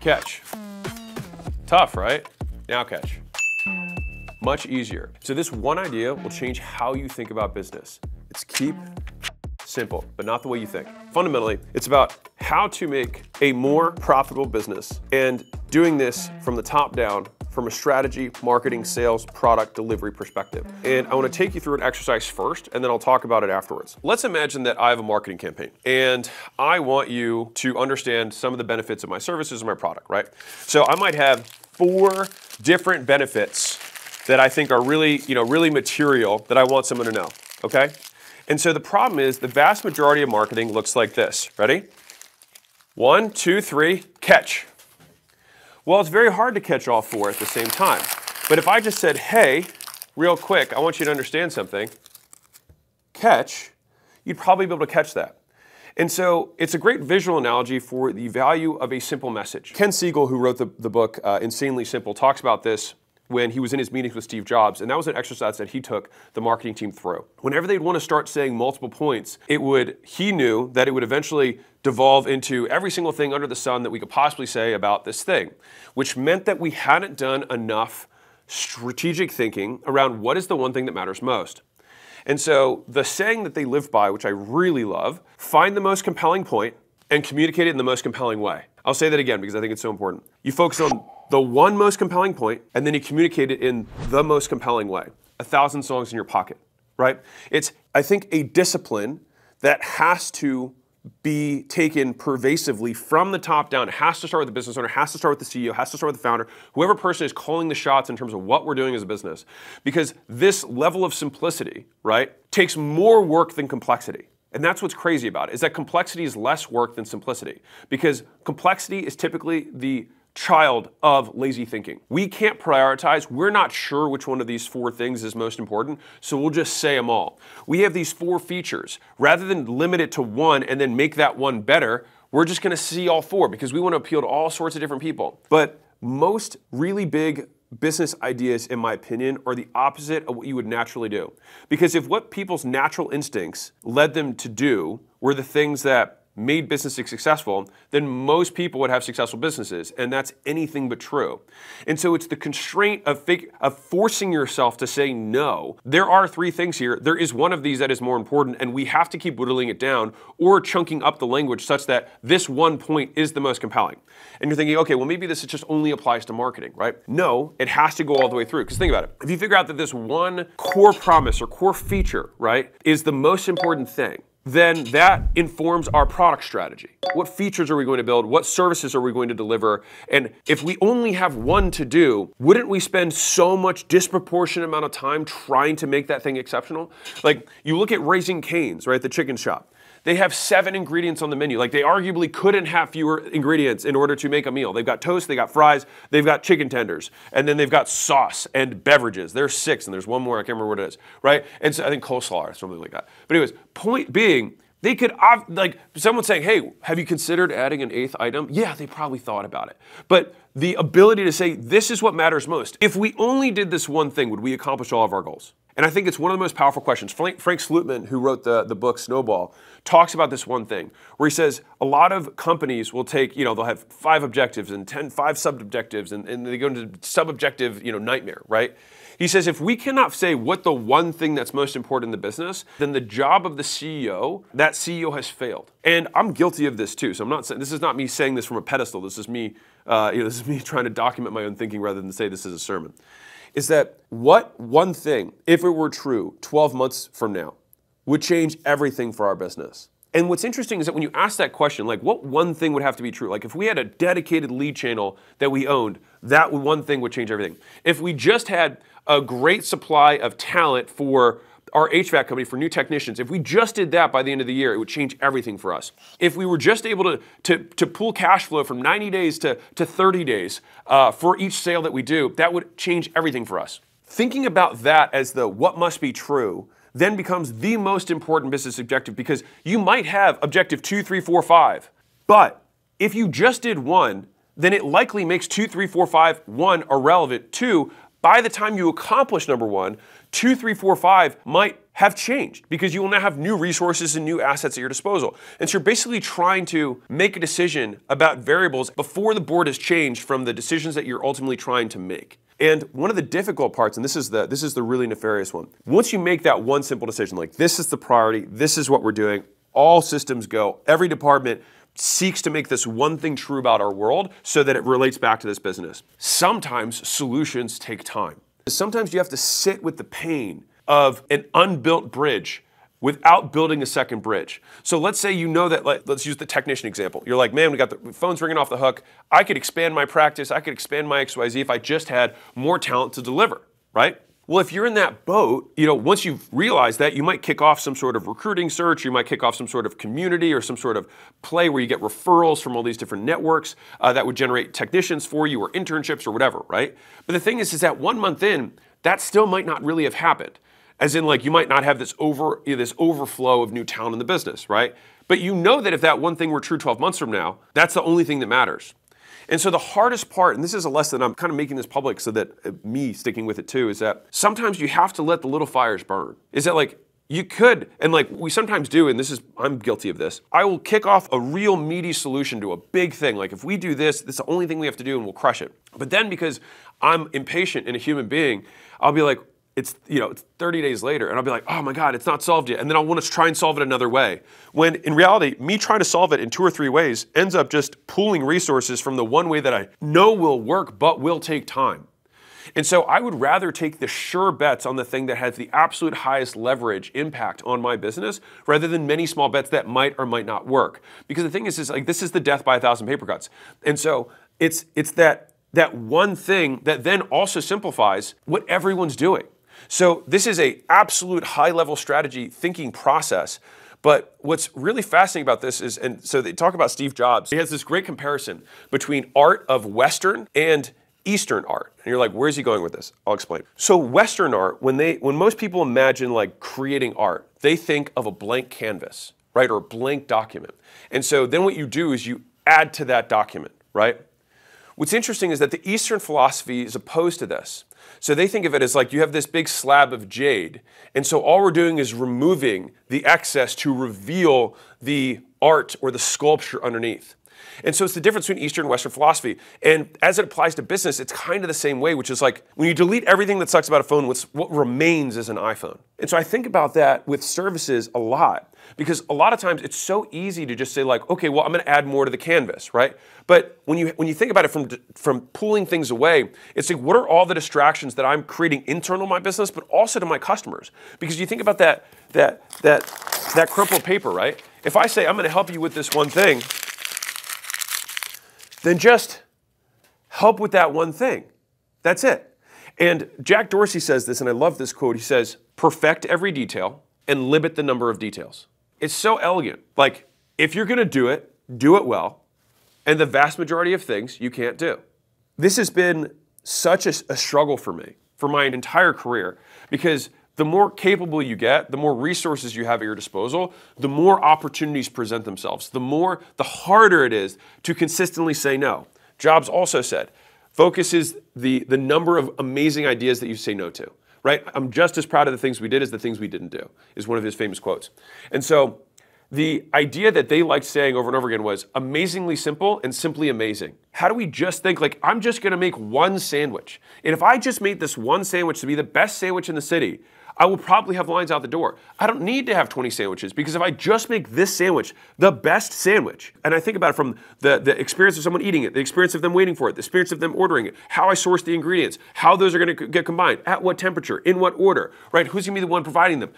catch. Tough, right? Now catch. Much easier. So this one idea will change how you think about business. It's keep simple, but not the way you think. Fundamentally, it's about how to make a more profitable business and doing this from the top down, from a strategy, marketing, sales, product, delivery perspective. And I want to take you through an exercise first, and then I'll talk about it afterwards. Let's imagine that I have a marketing campaign, and I want you to understand some of the benefits of my services and my product, right? So I might have 4 different benefits that I think are really, really material that I want someone to know, okay? And so the problem is the vast majority of marketing looks like this. Ready? 1, 2, 3, catch. Well, it's very hard to catch all 4 at the same time. But if I just said, hey, real quick, I want you to understand something, catch, you'd probably be able to catch that. And so it's a great visual analogy for the value of a simple message. Ken Siegel, who wrote the book Insanely Simple, talks about this when he was in his meetings with Steve Jobs, and that was an exercise that he took the marketing team through. Whenever they'd want to start saying multiple points, he knew that it would eventually devolve into every single thing under the sun that we could possibly say about this thing, which meant that we hadn't done enough strategic thinking around what is the one thing that matters most. And so the saying that they live by, which I really love, find the most compelling point and communicate it in the most compelling way. I'll say that again because I think it's so important. You focus on the one most compelling point, and then you communicate it in the most compelling way. 1,000 songs in your pocket, right? It's, I think, a discipline that has to be taken pervasively from the top down. It has to start with the business owner, has to start with the CEO, has to start with the founder, whoever person is calling the shots in terms of what we're doing as a business. Because this level of simplicity, right, takes more work than complexity. And that's what's crazy about it, is that complexity is less work than simplicity. Because complexity is typically the child of lazy thinking. We can't prioritize. We're not sure which one of these 4 things is most important, so we'll just say them all. We have these 4 features. Rather than limit it to one and then make that one better, we're just going to see all 4 because we want to appeal to all sorts of different people. But most really big business ideas, in my opinion, are the opposite of what you would naturally do. Because if what people's natural instincts led them to do were the things that made businesses successful, then most people would have successful businesses, and that's anything but true. And so it's the constraint of forcing yourself to say no. There are 3 things here. There is one of these that is more important, and we have to keep whittling it down or chunking up the language such that this one point is the most compelling. And you're thinking, okay, well maybe this just only applies to marketing, right? No, it has to go all the way through, because think about it. If you figure out that this one core promise or core feature, right, is the most important thing, then that informs our product strategy. What features are we going to build? What services are we going to deliver? And if we only have one to do, wouldn't we spend so much disproportionate amount of time trying to make that thing exceptional? Like, you look at Raising Cane's, right, the chicken shop. They have 7 ingredients on the menu. Like, they arguably couldn't have fewer ingredients in order to make a meal. They've got toast, they got fries, they've got chicken tenders, and then they've got sauce and beverages. There's 6, and there's one more, I can't remember what it is, right? And so I think coleslaw or something like that. But anyways, point being, they could, like, someone saying, hey, have you considered adding an 8th item? Yeah, they probably thought about it. But the ability to say, this is what matters most. If we only did this one thing, would we accomplish all of our goals? And I think it's one of the most powerful questions. Frank Slootman, who wrote the book Snowball, talks about this one thing, where he says a lot of companies will take, they'll have 5 objectives and 5 sub-objectives, and they go into sub-objective, nightmare, right? He says if we cannot say what the one thing that's most important in the business, then the job of the CEO, that CEO has failed. And I'm guilty of this too. So I'm not saying, this is not me saying this from a pedestal. This is me, this is me trying to document my own thinking rather than say this is a sermon. Is that what one thing, if it were true 12 months from now, would change everything for our business? And what's interesting is that when you ask that question, like what one thing would have to be true? Like if we had a dedicated lead channel that we owned, that one thing would change everything. If we just had a great supply of talent for our HVAC company, for new technicians, if we just did that by the end of the year, it would change everything for us. If we were just able to pull cash flow from 90 days to 30 days for each sale that we do, that would change everything for us. Thinking about that as the what must be true then becomes the most important business objective, because you might have objective 2, 3, 4, 5, but if you just did one, then it likely makes 2, 3, 4, 5, 1 irrelevant. 2, by the time you accomplish number one, 2, 3, 4, 5 might have changed because you will now have new resources and new assets at your disposal. And so you're basically trying to make a decision about variables before the board has changed from the decisions that you're ultimately trying to make. And one of the difficult parts, and this is the really nefarious one, once you make that one simple decision, like this is the priority, this is what we're doing, all systems go, every department seeks to make this one thing true about our world so that it relates back to this business. Sometimes solutions take time. Sometimes you have to sit with the pain of an unbuilt bridge without building a second bridge. So let's say you know that, let's use the technician example. You're like, man, we got the phone's ringing off the hook. I could expand my practice. I could expand my XYZ if I just had more talent to deliver, right? Well, if you're in that boat, once you've realized that, you might kick off some sort of recruiting search, you might kick off some sort of community or some sort of play where you get referrals from all these different networks that would generate technicians for you or internships or whatever, right? But the thing is that 1 month in, that still might not really have happened. As in, like, you might not have this overflow of new talent in the business, right? But you know that if that one thing were true 12 months from now, that's the only thing that matters. And so the hardest part, and this is a lesson, I'm kind of making this public so that me sticking with it too, is that sometimes you have to let the little fires burn. Is that like, you could, and like we sometimes do, and I'm guilty of this, I will kick off a real meaty solution to a big thing. Like if we do this, this is the only thing we have to do and we'll crush it. But then because I'm impatient and a human being, I'll be like, it's 30 days later, and I'll be like, oh my God, it's not solved yet. And then I'll want to try and solve it another way. When in reality, me trying to solve it in 2 or 3 ways ends up just pooling resources from the one way that I know will work, but will take time. And so I would rather take the sure bets on the thing that has the absolute highest leverage impact on my business rather than many small bets that might or might not work. Because the thing is like, this is the death by 1,000 paper cuts. And so it's that one thing that then also simplifies what everyone's doing. So this is a absolute high-level strategy thinking process. But what's really fascinating about this is, and so they talk about Steve Jobs, he has this great comparison between art of Western and Eastern art. And you're like, where's he going with this? I'll explain. So Western art, when most people imagine like creating art, they think of a blank canvas, right? Or a blank document. And so then what you do is you add to that document, right? What's interesting is that the Eastern philosophy is opposed to this. So they think of it as like you have this big slab of jade, and so all we're doing is removing the excess to reveal the art or the sculpture underneath. And so it's the difference between Eastern and Western philosophy. And as it applies to business, it's kind of the same way, which is like when you delete everything that sucks about a phone, what remains is an iPhone. And so I think about that with services a lot, because a lot of times it's so easy to just say like, okay, well, I'm going to add more to the canvas, right? But when you think about it from pulling things away, it's like, what are all the distractions that I'm creating internal to my business, but also to my customers? Because you think about that crumpled paper, right? If I say I'm going to help you with this one thing, then just help with that one thing. That's it. And Jack Dorsey says this, and I love this quote. He says, perfect every detail and limit the number of details. It's so elegant. Like, if you're gonna do it well, and the vast majority of things you can't do. This has been such a struggle for me, for my entire career, because the more capable you get, the more resources you have at your disposal, the more opportunities present themselves, the harder it is to consistently say no. Jobs also said, focus is the number of amazing ideas that you say no to, right? I'm just as proud of the things we did as the things we didn't do, is one of his famous quotes. And so the idea that they liked saying over and over again was amazingly simple and simply amazing. How do we just think like, I'm just gonna make one sandwich. And if I just made this one sandwich to be the best sandwich in the city, I will probably have lines out the door. I don't need to have 20 sandwiches because if I just make this sandwich the best sandwich, and I think about it from the experience of someone eating it, the experience of them waiting for it, the experience of them ordering it, how I source the ingredients, how those are gonna get combined, at what temperature, in what order, right? Who's gonna be the one providing them?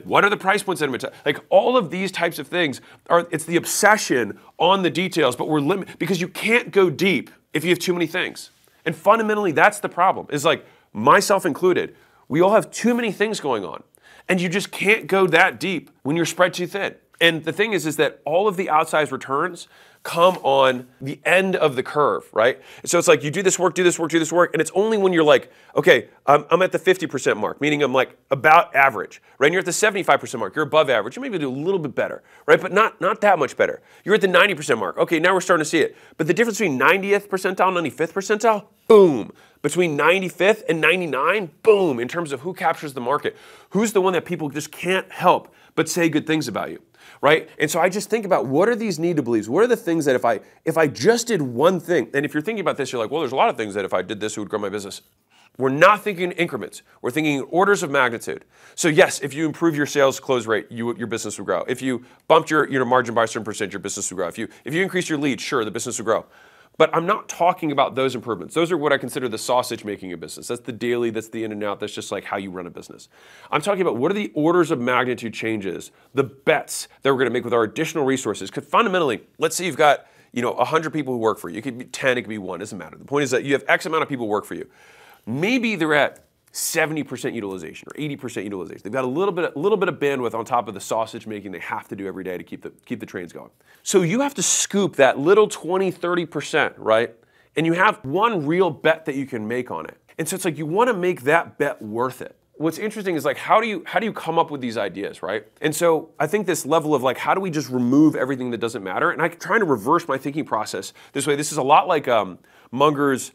What are the price points? Like all of these types of things, it's the obsession on the details, but we're limited because you can't go deep if you have too many things. And fundamentally, that's the problem, is like myself included. We all have too many things going on, and you just can't go that deep when you're spread too thin. And the thing is that all of the outsized returns come on the end of the curve, right? So it's like you do this work, do this work, do this work, and it's only when you're like, okay, I'm at the 50% mark, meaning I'm like about average, right? And you're at the 75% mark, you're above average, you maybe do a little bit better, right? But not that much better. You're at the 90% mark. Okay, now we're starting to see it. But the difference between 90th percentile and 95th percentile, boom. Between 95th and 99, boom, in terms of who captures the market. Who's the one that people just can't help but say good things about you, right? And so I just think about what are these need to believes? What are the things that if I just did one thing, and if you're thinking about this, you're like, well, there's a lot of things that if I did this, it would grow my business. We're not thinking in increments. We're thinking in orders of magnitude. So yes, if you improve your sales close rate, your business will grow. If you bumped your margin by a certain percent, your business will grow. If you increase your lead, sure, the business will grow. But I'm not talking about those improvements. Those are what I consider the sausage making a business. That's the daily, that's the in and out, that's just like how you run a business. I'm talking about what are the orders of magnitude changes, the bets that we're gonna make with our additional resources. Because fundamentally, let's say you've got 100 people who work for you. It could be 10, it could be 1, doesn't matter. The point is that you have X amount of people who work for you. Maybe they're at 70% utilization or 80% utilization. They've got a little bit of bandwidth on top of the sausage making they have to do every day to keep the trains going. So you have to scoop that little 20, 30%, right? And you have one real bet that you can make on it. And so it's like you want to make that bet worth it. What's interesting is like how do you come up with these ideas, right? And so I think this level of like how do we just remove everything that doesn't matter? And I'm trying to reverse my thinking process this way. This is a lot like Munger's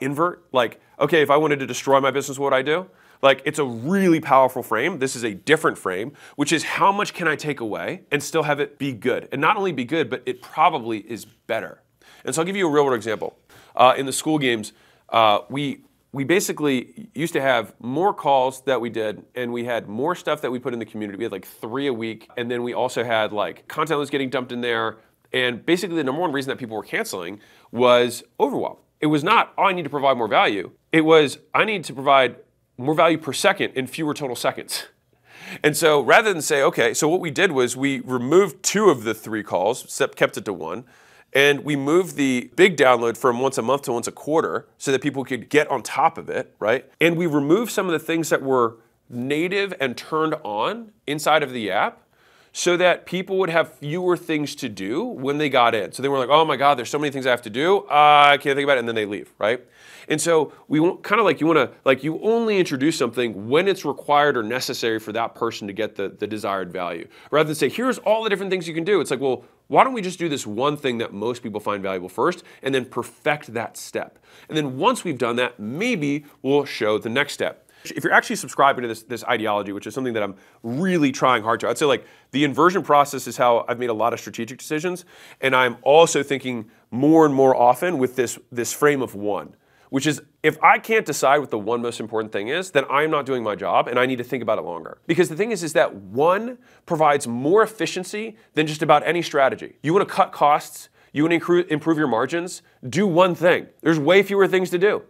invert. Like, okay, if I wanted to destroy my business, what would I do? Like, it's a really powerful frame. This is a different frame, which is how much can I take away and still have it be good? And not only be good, but it probably is better. And so I'll give you a real world example. In the school games, we basically used to have more calls that we did, and we had more stuff that we put in the community. We had like 3 a week, and then we also had like content that was getting dumped in there. And basically the number one reason that people were canceling was overwhelm. It was not, oh, I need to provide more value. It was, I need to provide more value per second in fewer total seconds. And so rather than say, okay, so what we did was we removed 2 of the 3 calls, kept it to 1, and we moved the big download from once a month to once a quarter so that people could get on top of it, right? And we removed some of the things that were native and turned on inside of the app so that people would have fewer things to do when they got in. So they were like, oh my God, there's so many things I have to do, I can't think about it, and then they leave, right? And so we kind of like you only introduce something when it's required or necessary for that person to get the desired value. Rather than say, here's all the different things you can do. It's like, well, why don't we just do this one thing that most people find valuable first and then perfect that step? And then once we've done that, maybe we'll show the next step. If you're actually subscribing to this ideology, which is something that I'm really trying hard to, I'd say like the inversion process is how I've made a lot of strategic decisions. And I'm also thinking more and more often with this frame of 1, which is if I can't decide what the one most important thing is, then I'm not doing my job and I need to think about it longer. Because the thing is that 1 provides more efficiency than just about any strategy. You want to cut costs, you want to improve your margins, do one thing. There's way fewer things to do.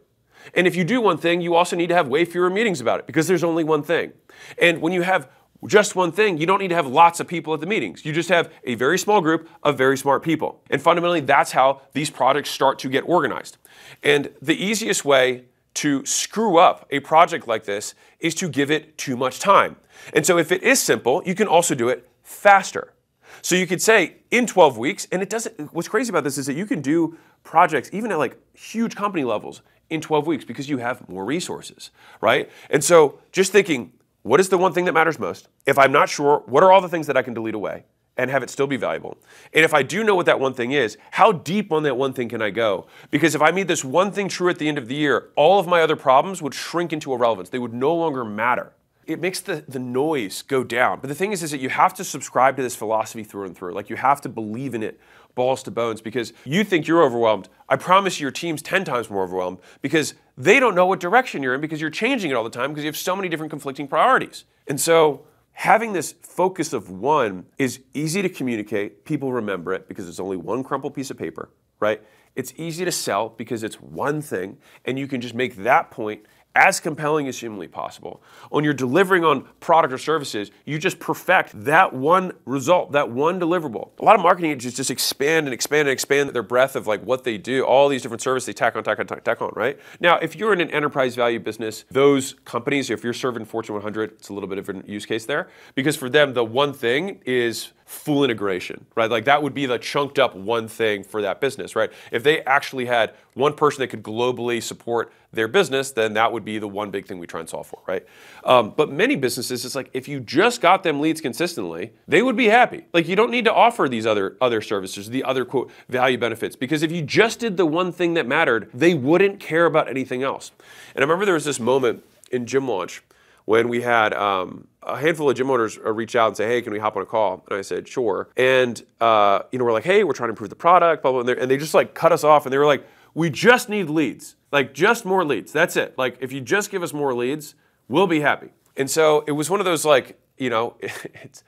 And if you do one thing, you also need to have way fewer meetings about it because there's only one thing. And when you have just one thing, you don't need to have lots of people at the meetings. You just have a very small group of very smart people. And fundamentally, that's how these projects start to get organized. And the easiest way to screw up a project like this is to give it too much time. And so if it is simple, you can also do it faster. So you could say in 12 weeks, and what's crazy about this is that you can do projects even at like huge company levels in 12 weeks because you have more resources, right? And so just thinking, what is the one thing that matters most? If I'm not sure, what are all the things that I can delete away and have it still be valuable? And if I do know what that one thing is, how deep on that one thing can I go? Because if I made this one thing true at the end of the year, all of my other problems would shrink into irrelevance. They would no longer matter. It makes the noise go down. But the thing is that you have to subscribe to this philosophy through and through. Like you have to believe in it balls to bones because you think you're overwhelmed. I promise you your team's 10 times more overwhelmed because they don't know what direction you're in because you're changing it all the time because you have so many different conflicting priorities. And so having this focus of 1 is easy to communicate. People remember it because it's only one crumpled piece of paper, right? It's easy to sell because it's one thing and you can just make that point as compelling as humanly possible. When you're delivering on product or services, you just perfect that one result, that one deliverable. A lot of marketing agents just expand and expand and expand their breadth of like what they do, all these different services they tack on, right? Now, if you're in an enterprise value business, those companies, if you're serving Fortune 100, it's a little bit of a use case there because for them, the one thing is full integration, right? Like that would be the chunked up one thing for that business, right? If they actually had one person that could globally support their business, then that would be the one big thing we try and solve for, right? But many businesses, it's like if you just got them leads consistently, they would be happy. Like you don't need to offer these other services, the other quote value benefits, because if you just did the one thing that mattered, they wouldn't care about anything else. And I remember there was this moment in Gym Launch when we had a handful of gym owners reach out and say, hey, can we hop on a call? And I said, sure. And we're like, hey, we're trying to improve the product, blah, blah, and they just like cut us off and they were like, we just need leads, like just more leads. That's it. Like if you just give us more leads, we'll be happy. And so it was one of those like, it's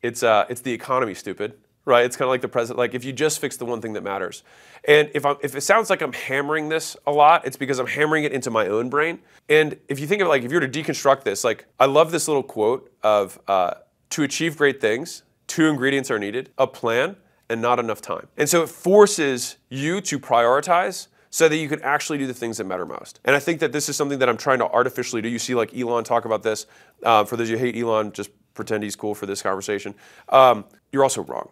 the economy, stupid. Right, it's kind of like the president. Like if you just fix the one thing that matters, and if it sounds like I'm hammering this a lot, it's because I'm hammering it into my own brain. And if you think of it, like if you were to deconstruct this, like I love this little quote of to achieve great things, 2 ingredients are needed: a plan and not enough time. And so it forces you to prioritize so that you can actually do the things that matter most. And I think that this is something that I'm trying to artificially do. You see like Elon talk about this. For those of you who hate Elon, just pretend he's cool for this conversation. You're also wrong.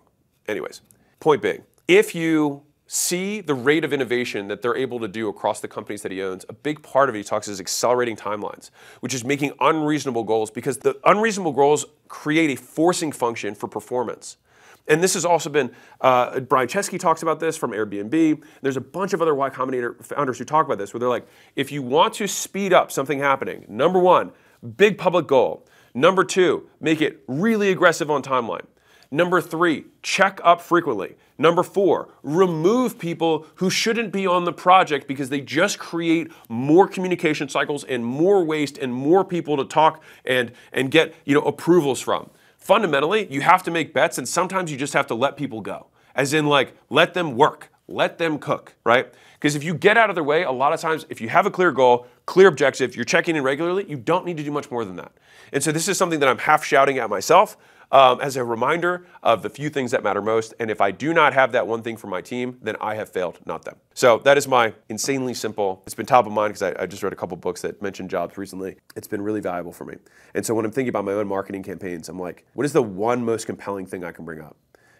Anyways, point being, if you see the rate of innovation that they're able to do across the companies that he owns, a big part of it he talks is accelerating timelines, which is making unreasonable goals, because the unreasonable goals create a forcing function for performance. And this has also been, Brian Chesky talks about this from Airbnb. There's a bunch of other Y Combinator founders who talk about this, where they're like, if you want to speed up something happening, number 1, big public goal. Number 2, make it really aggressive on timeline. Number 3, check up frequently. Number 4, remove people who shouldn't be on the project because they just create more communication cycles and more waste and more people to talk and get approvals from. Fundamentally, you have to make bets, and sometimes you just have to let people go. As in like, let them work, let them cook, right? Because if you get out of their way, a lot of times, if you have a clear goal, clear objective, you're checking in regularly, you don't need to do much more than that. And so this is something that I'm half shouting at myself, as a reminder of the few things that matter most. And if I do not have that one thing for my team, then I have failed, not them. So that is my insanely simple, it's been top of mind because I just read a couple books that mentioned jobs recently. It's been really valuable for me. And so when I'm thinking about my own marketing campaigns, I'm like, what is the one most compelling thing I can bring up?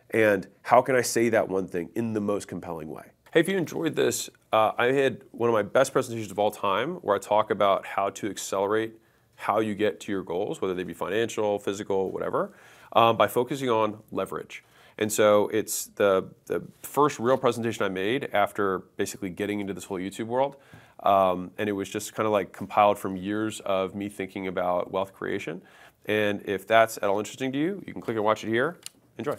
And how can I say that one thing in the most compelling way? Hey, if you enjoyed this, I had one of my best presentations of all time where I talk about how to accelerate how you get to your goals, whether they be financial, physical, whatever, by focusing on leverage. And so it's the first real presentation I made after basically getting into this whole YouTube world. And it was just kind of like compiled from years of me thinking about wealth creation. And if that's at all interesting to you, you can click and watch it here. Enjoy.